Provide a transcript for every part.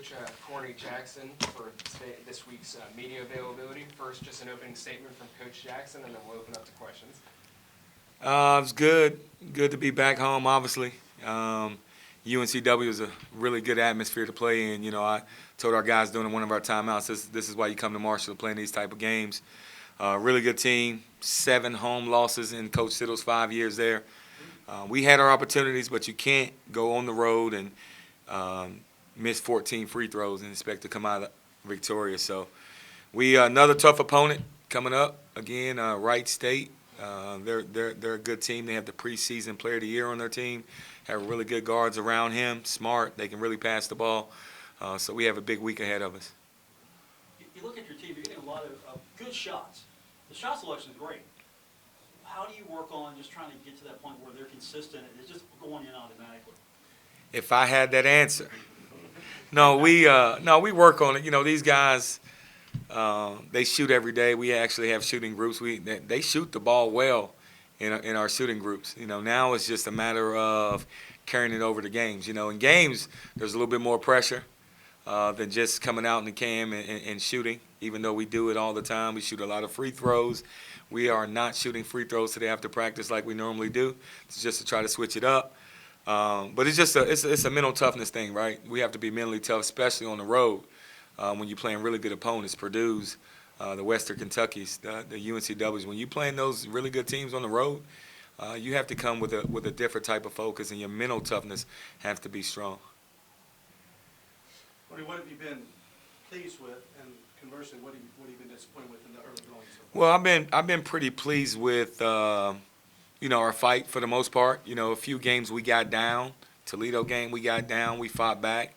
Coach Corny Jackson for this week's media availability. First, just an opening statement from Coach Jackson, and then we'll open up to questions. It's good. Good to be back home, obviously. UNCW is a really good atmosphere to play in. You know, I told our guys during one of our timeouts, this is why you come to Marshall to play in these type of games. Really good team, 7 home losses in Coach Siddle's 5 years there. We had our opportunities, but you can't go on the road and miss 14 free throws and expect to come out victorious. So we another tough opponent coming up again. Wright State. They're a good team. They have the preseason player of the year on their team. Have really good guards around him. Smart. They can really pass the ball. So we have a big week ahead of us. You look at your team. You're getting a lot of good shots. The shot selection is great. How do you work on just trying to get to that point where they're consistent and it's just going in automatically? If I had that answer. No, we work on it. You know, these guys, they shoot every day. We actually have shooting groups. They shoot the ball well in our shooting groups. You know, now it's just a matter of carrying it over to games. You know, in games, there's a little bit more pressure than just coming out in the cam and shooting. Even though we do it all the time, we shoot a lot of free throws. We are not shooting free throws today after practice like we normally do. It's just to try to switch it up. But it's just it's a mental toughness thing, right? We have to be mentally tough, especially on the road when you're playing really good opponents, Purdue's, the Western Kentucky's, the UNCW's. When you're playing those really good teams on the road, you have to come with a different type of focus, and your mental toughness has to be strong. What have you been pleased with, and conversely, what have you been disappointed with in the early going so far? Well, I've been pretty pleased with our fight for the most part. You know, a few games we got down. Toledo game we got down, we fought back.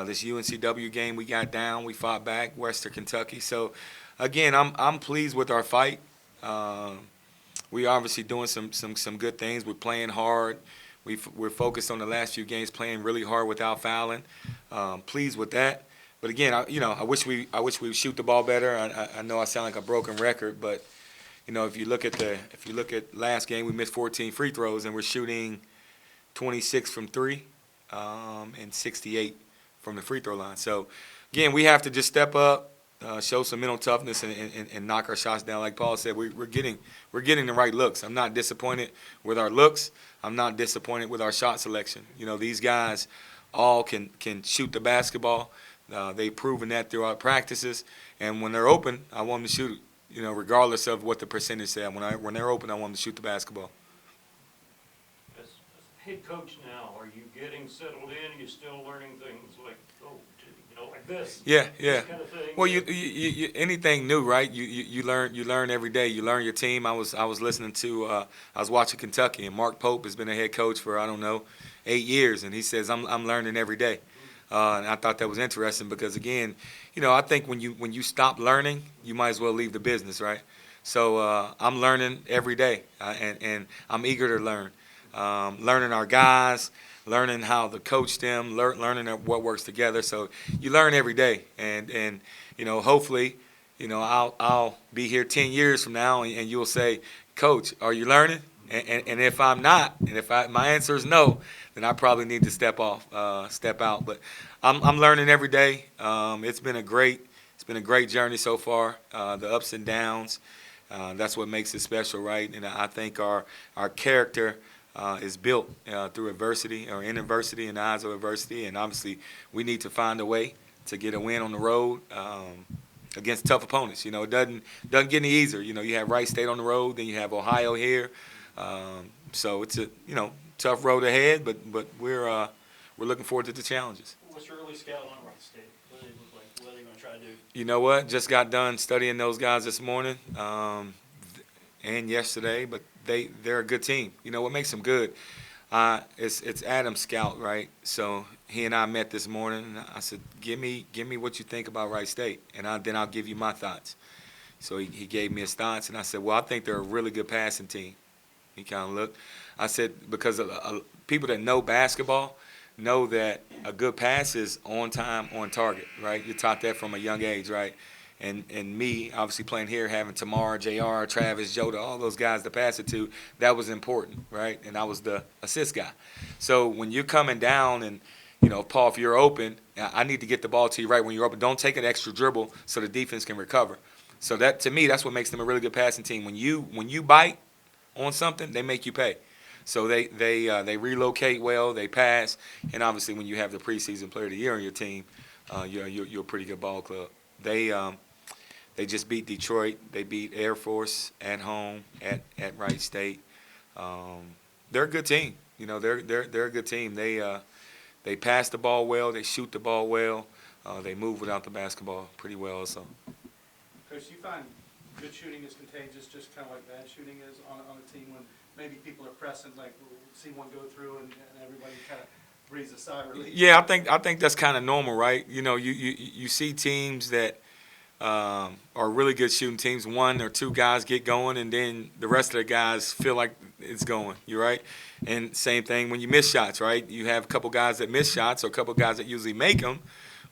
This UNCW game we got down, we fought back. Western Kentucky. So, again, I'm pleased with our fight. We obviously doing some good things. We're playing hard. We're focused on the last few games, playing really hard without fouling. Pleased with that. But again, I wish we would shoot the ball better. I know I sound like a broken record, but you know, if you look at last game, we missed 14 free throws, and we're shooting 26 from 3 and 68 from the free throw line. So again, we have to just step up, show some mental toughness, and knock our shots down. Like Paul said, we're getting the right looks. I'm not disappointed with our looks. I'm not disappointed with our shot selection. You know, these guys all can shoot the basketball. They've proven that throughout practices, and when they're open, I want them to shoot it. You know, regardless of what the percentage said. When they're open, I want them to shoot the basketball. As head coach now, are you getting settled in? Are you still learning things like, like this? Yeah. This kind of thing? Well, you anything new, right? You learn every day. You learn your team. I was listening to I was watching Kentucky, and Mark Pope has been a head coach for 8 years, and he says I'm learning every day. And I thought that was interesting because, again, you know, I think when you stop learning, you might as well leave the business, right? So I'm learning every day, and I'm eager to learn. Learning our guys, learning how to coach them, learning what works together. So you learn every day, and you know, hopefully, you know, I'll be here 10 years from now, and you'll say, Coach, are you learning? And if I'm not, and if my answer is no, then I probably need to step out. But I'm learning every day. It's been a great journey so far. The ups and downs, that's what makes it special, right? And I think our character is built through adversity or in adversity, in the eyes of adversity. And obviously, we need to find a way to get a win on the road against tough opponents. You know, it doesn't get any easier. You know, you have Wright State on the road, then you have Ohio here. So it's a tough road ahead, but we're looking forward to the challenges. What's your early scout on Wright State? What do they look like? What are they going to try to do? You know what? Just got done studying those guys this morning and yesterday, but they're a good team. You know what makes them good? It's Adam's scout, right? So he and I met this morning, and I said, give me what you think about Wright State, and then I'll give you my thoughts. So he gave me his thoughts, and I said, well, I think they're a really good passing team. He kind of looked. I said, because people that know basketball know that a good pass is on time, on target, right? You're taught that from a young age, right? And me, obviously playing here, having Tamar, JR, Travis, Joda, all those guys to pass it to, that was important, right? And I was the assist guy. So when you're coming down and Paul, if you're open, I need to get the ball to you right when you're open. Don't take an extra dribble so the defense can recover. So that, to me, that's what makes them a really good passing team. When you bite on something, they make you pay. So they relocate well, they pass, and obviously when you have the preseason player of the year on your team, you're a pretty good ball club. They just beat Detroit. They beat Air Force at home at Wright State. They're a good team. They're a good team. They pass the ball well. They shoot the ball well. They move without the basketball pretty well. So, Coach, do you find good shooting is contagious, just kind of like bad shooting is on a team when maybe people are pressing, like we'll see one go through and everybody kind of breathes a sigh of relief? yeah, I think that's kind of normal, right? You see teams that are really good shooting teams. One or two guys get going, and then the rest of the guys feel like it's going. You're right. And same thing when you miss shots, right? You have a couple guys that miss shots, or a couple guys that usually make them.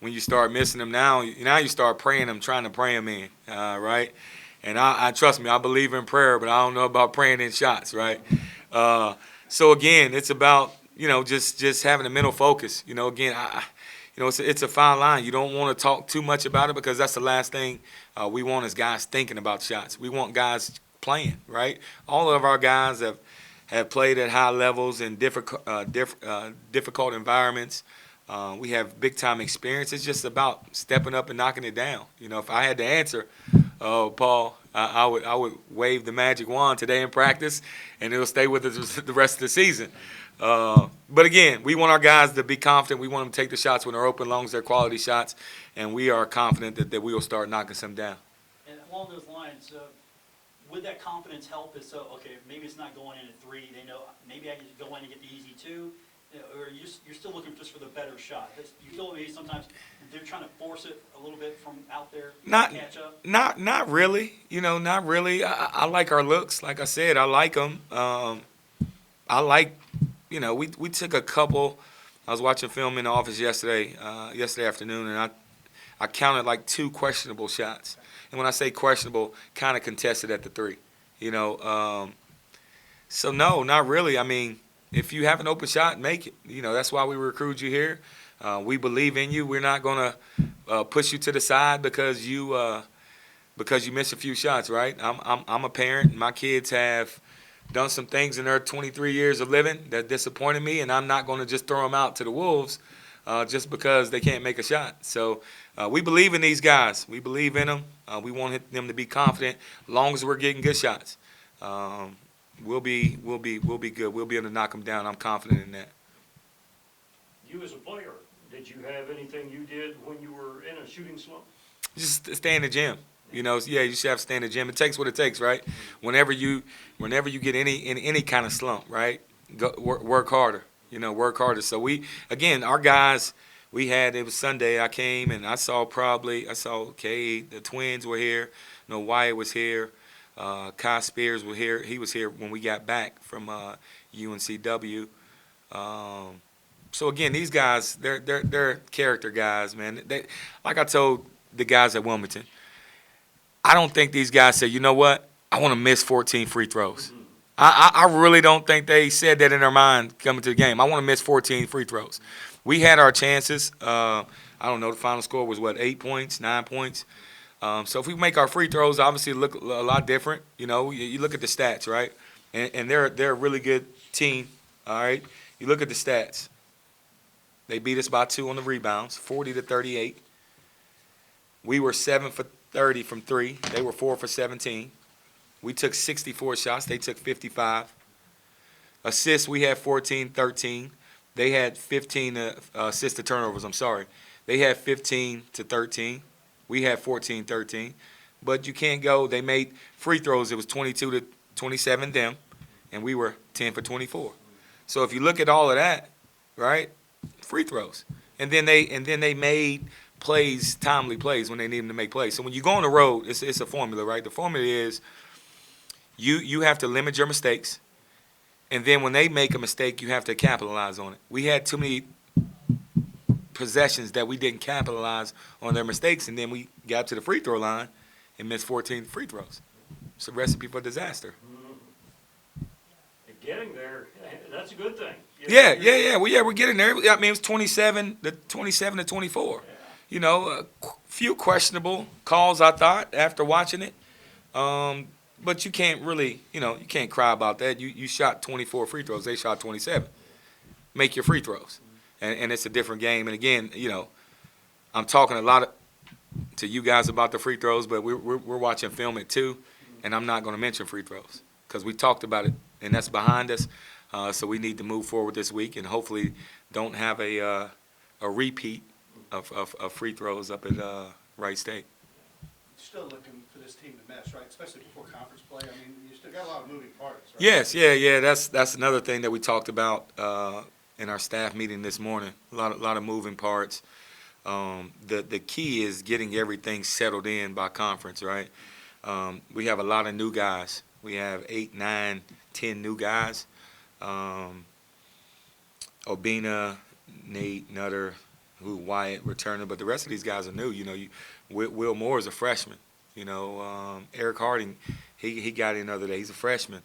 When you start missing them now you start praying them, trying to pray them in, right? And I trust me, I believe in prayer, but I don't know about praying in shots, right? So again, it's about just having a mental focus. Again, it's a fine line. You don't want to talk too much about it because that's the last thing we want is guys thinking about shots. We want guys playing, right? All of our guys have played at high levels in difficult environments. We have big-time experience. It's just about stepping up and knocking it down. If I had to answer, Paul, I would wave the magic wand today in practice, and it'll stay with us the rest of the season. But again, we want our guys to be confident. We want them to take the shots when they're open, as long as they're quality shots, and we are confident that we will start knocking some down. And along those lines, would that confidence help? Okay, maybe it's not going in at three. They know maybe I can go in and get the easy two. Or you're still looking just for the better shot. You feel maybe sometimes they're trying to force it a little bit from out there to catch up? Not really. Not really. I like our looks. Like I said, I like them. I like, we took a couple. I was watching film in the office yesterday afternoon, and I counted like 2 questionable shots. And when I say questionable, kind of contested at the 3. So no, not really. I mean, if you have an open shot, make it. That's why we recruit you here. We believe in you. We're not going to push you to the side because you miss a few shots, right? I'm a parent. My kids have done some things in their 23 years of living that disappointed me, and I'm not going to just throw them out to the wolves just because they can't make a shot. So we believe in these guys. We believe in them. We want them to be confident as long as we're getting good shots. We'll be good. We'll be able to knock them down. I'm confident in that. You as a player, did you have anything you did when you were in a shooting slump? Just stay in the gym. You should have to stay in the gym. It takes what it takes, right? Whenever you get in any kind of slump, right? Work harder. Work harder. So our guys, it was Sunday. I came and I saw Cade, the twins were here. Wyatt was here. Kai Spears was here. He was here when we got back from UNCW. So again, these guys, they're character guys, man. Like I told the guys at Wilmington, I don't think these guys said, you know what, I want to miss 14 free throws. I really don't think they said that in their mind coming to the game. I want to miss 14 free throws. We had our chances. I don't know, the final score was 8 points, 9 points. So if we make our free throws, obviously look a lot different. You look at the stats, right? And they're a really good team, all right? You look at the stats. They beat us by 2 on the rebounds, 40-38. We were 7 for 30 from 3. They were 4 for 17. We took 64 shots. They took 55. Assists, we had 14-13. They had 15 assists to turnovers, I'm sorry. They had 15-13. We had 14-13. But you can't go. They made free throws. It was 22-27 them, and we were 10 for 24. So if you look at all of that, right, free throws. And then they made plays, timely plays when they need them to make plays. So when you go on the road, it's a formula, right? The formula is you have to limit your mistakes, and then when they make a mistake, you have to capitalize on it. We had too many possessions that we didn't capitalize on their mistakes, and then we got to the free throw line and missed 14 free throws. It's a recipe for disaster. Getting there, that's a good thing. Yeah. We're getting there. I mean, it was 27 to 24. Yeah. You know, a few questionable calls, I thought, after watching it. But you can't really, you can't cry about that. You shot 24 free throws. They shot 27. Make your free throws. And it's a different game. And again, I'm talking a lot to you guys about the free throws, but we're watching film it too. And I'm not going to mention free throws because we talked about it, and that's behind us. So we need to move forward this week and hopefully don't have a repeat of free throws up at Wright State. Still looking for this team to mesh, right? Especially before conference play. I mean, you still got a lot of moving parts, right? Yes, yeah. That's another thing that we talked about in our staff meeting this morning. A lot of moving parts. The key is getting everything settled in by conference, right? We have a lot of new guys. We have 8, 9, 10 new guys. Obina, Nate, Nutter, Wyatt returning, but the rest of these guys are new. Will Moore is a freshman. Eric Harding, he got in the other day. He's a freshman.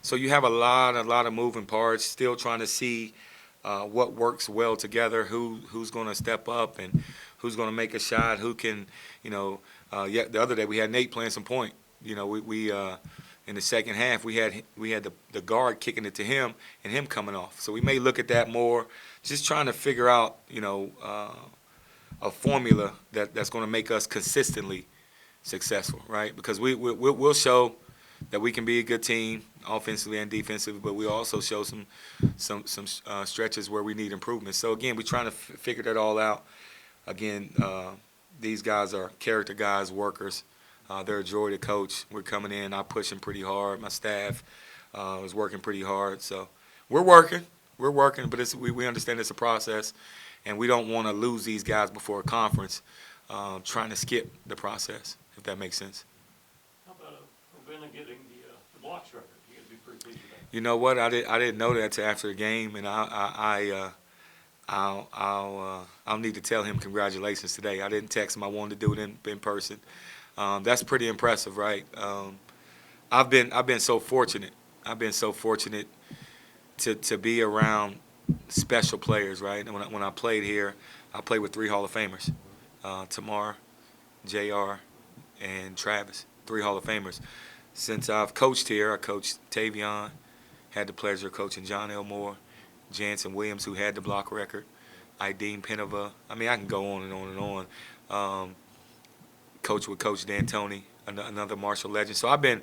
So you have a lot of moving parts. Still trying to see what works well together. Who's going to step up and who's going to make a shot. Who can, the other day we had Nate playing some point. We in the second half we had the guard kicking it to him and him coming off. So we may look at that more. Just trying to figure out, a formula that's going to make us consistently successful, right? Because we'll show that we can be a good team offensively and defensively, but we also show some stretches where we need improvement. So again, we're trying to figure that all out. Again, these guys are character guys, workers. They're a joy to coach. We're coming in, I'm pushing pretty hard. My staff is working pretty hard. So we're working, but we understand it's a process, and we don't want to lose these guys before a conference trying to skip the process, if that makes sense. How about Obina getting the blocks record? You gotta be pretty pleased with that. You know what? I didn't know that till after the game, and I'll need to tell him congratulations today. I didn't text him. I wanted to do it in person. That's pretty impressive, right? I've been so fortunate. I've been so fortunate to be around special players, right? And when I played here, I played with 3 Hall of Famers, Tamar, JR, and Travis, 3 Hall of Famers. Since I've coached here, I coached Tavion, had the pleasure of coaching John Elmore, Jansen Williams, who had the block record, Ideen Penova. I mean, I can go on and on and on. Coach with Coach D'Antoni, another Marshall legend. So I've been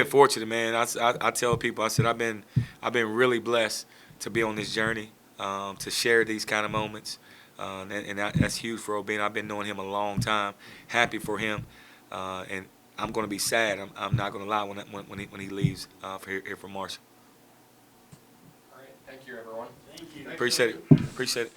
fortunate, man. I tell people, I said I've been really blessed to be on this journey, to share these kind of moments, and that's huge for Obina. I've been knowing him a long time. Happy for him, and I'm going to be sad. I'm not going to lie when he leaves here from Marshall. All right, thank you, everyone. Thank you. Appreciate it.